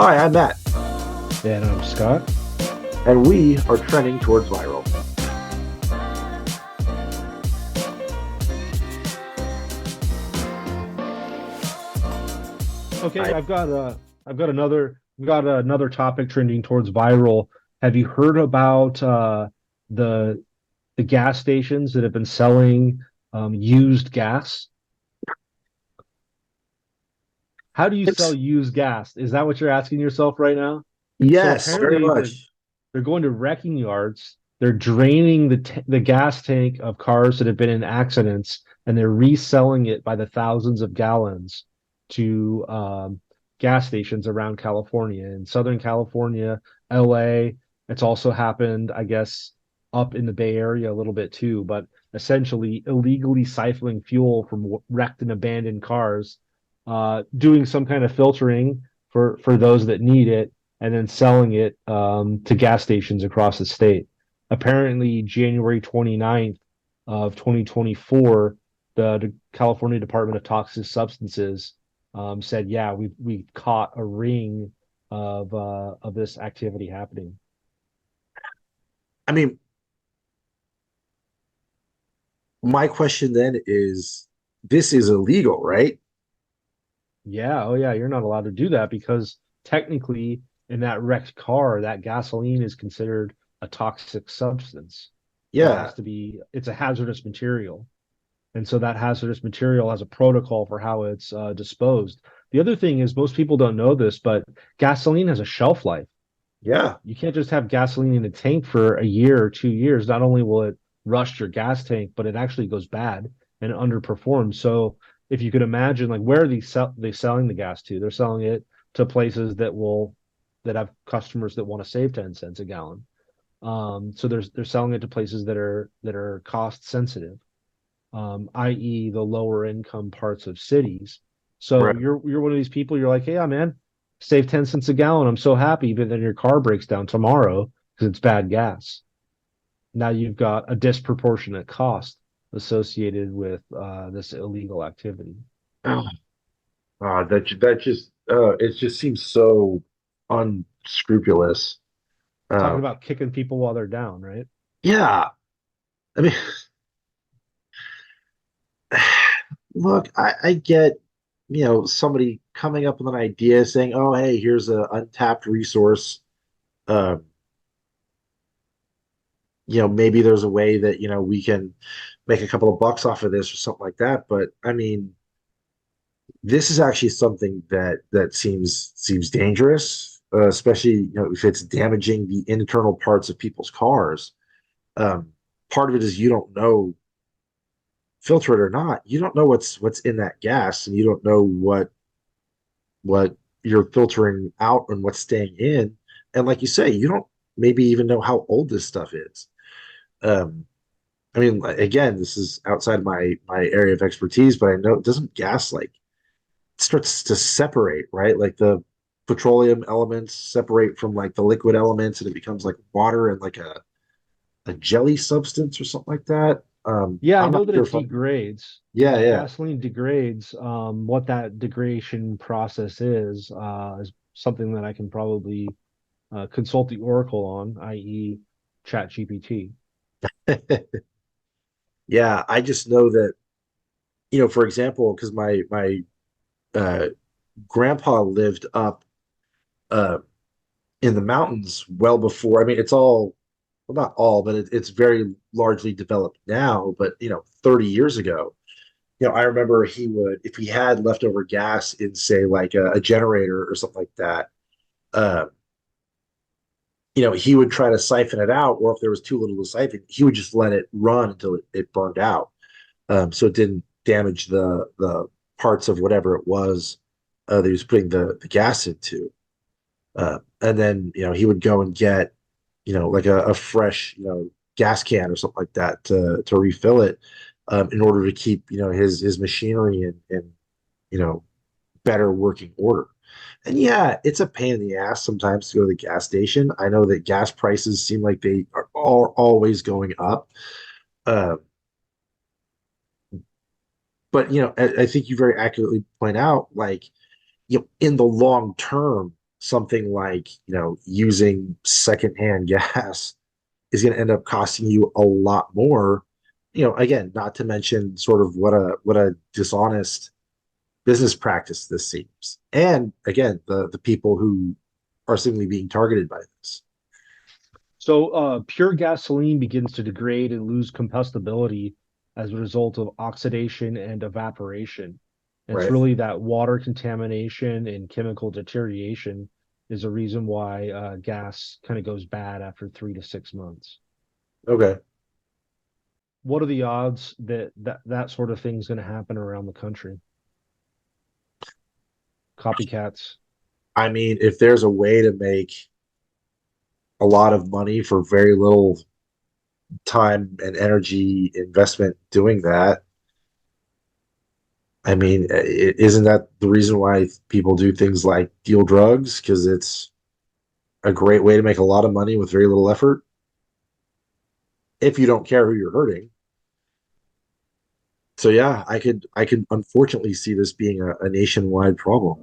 Hi, I'm Matt, And I'm Scott. and we are trending towards viral. Okay, I I've got another topic trending towards viral. Have you heard about the the gas stations that have been selling used gas? How do you sell it's used gas? Is that what you're asking yourself right now? So yes, very apparently much. they're going to wrecking yards. They're draining the gas tank of cars that have been in accidents, and they're reselling it by the thousands of gallons to gas stations around California, in Southern California, LA. It's also happened, I guess, up in the Bay Area a little bit too. But essentially, illegally siphoning fuel from wrecked and abandoned cars, doing some kind of filtering for those that need it and then selling it to gas stations across the state. Apparently, January 29th of 2024, the California Department of Toxic Substances said, "Yeah, we've caught a ring of this activity happening." I mean, my question then is, this is illegal, right? Yeah, oh yeah, you're not allowed to do that because technically, in that wrecked car, that gasoline is considered a toxic substance. It Yeah, has to be, it's a hazardous material. And so that hazardous material has a protocol for how it's disposed. The other thing is most people don't know this, but gasoline has a shelf life. yeah. You can't just have gasoline in a tank for a year or 2 years. Not only will it rust your gas tank, but it actually goes bad and underperforms. So if you could imagine, like where are they selling the gas to? They're selling it to places that have customers that want to save 10 cents a gallon. So they're selling it to places that are cost sensitive, i.e., the lower income parts of cities. So Right. you're one of these people. You're like, hey, yeah, man, save 10 cents a gallon. I'm so happy, but then your car breaks down tomorrow because it's bad gas. Now you've got a disproportionate cost associated with this illegal activity. It just seems so unscrupulous. Talking Um, about kicking people while they're down, right? yeah, I mean, look, I get, somebody coming up with an idea saying, "Oh, hey, here's an untapped resource." Um, maybe there's a way that, we can make a couple of bucks off of this or something like that. But I mean, this is actually something that seems dangerous, especially, if it's damaging the internal parts of people's cars. Um, Part of it is you don't know, filter it or not, you don't know what's in that gas, and you don't know what you're filtering out and what's staying in. And like you say, you don't maybe even know how old this stuff is. Um, I mean, again, this is outside my area of expertise, but I know it doesn't gas like it starts to separate, right? Like the petroleum elements separate from like the liquid elements, and it becomes like water and like a jelly substance or something like that. Yeah, I I'm not know that sure it if I'm, degrades. yeah, yeah. Gasoline degrades. What that degradation process is something that I can probably consult the Oracle on, i.e., ChatGPT. Yeah, I just know that, for example, because my uh, grandpa lived up uh, in the mountains well before. I mean, it's all, well, not all, but it's very largely developed now. But 30 years ago, I remember he would, if he had leftover gas in, say, like a generator or something like that, uh, he would try to siphon it out, or if there was too little to siphon, he would just let it run until it burned out, so it didn't damage the parts of whatever it was that he was putting the gas into. And then he would go and get like a fresh gas can or something like that to refill it, in order to keep his machinery in you know better working order. And yeah, it's a pain in the ass sometimes to go to the gas station. I know that gas prices seem like they are always going up. Uh, but I think you very accurately point out, like, in the long term, something like, using secondhand gas is going to end up costing you a lot more. Again, not to mention sort of what a dishonest business practice this seems. And again, the people who are seemingly being targeted by this. So, pure gasoline begins to degrade and lose combustibility as a result of oxidation and evaporation. And it's Right. really that water contamination and chemical deterioration is a reason why gas kind of goes bad after 3 to 6 months. Okay. What are the odds that that sort of thing is going to happen around the country? Copycats. I mean, if there's a way to make a lot of money for very little time and energy investment doing that, I mean, isn't that the reason why people do things like deal drugs? Because it's a great way to make a lot of money with very little effort if you don't care who you're hurting. So yeah, I could unfortunately see this being a nationwide problem.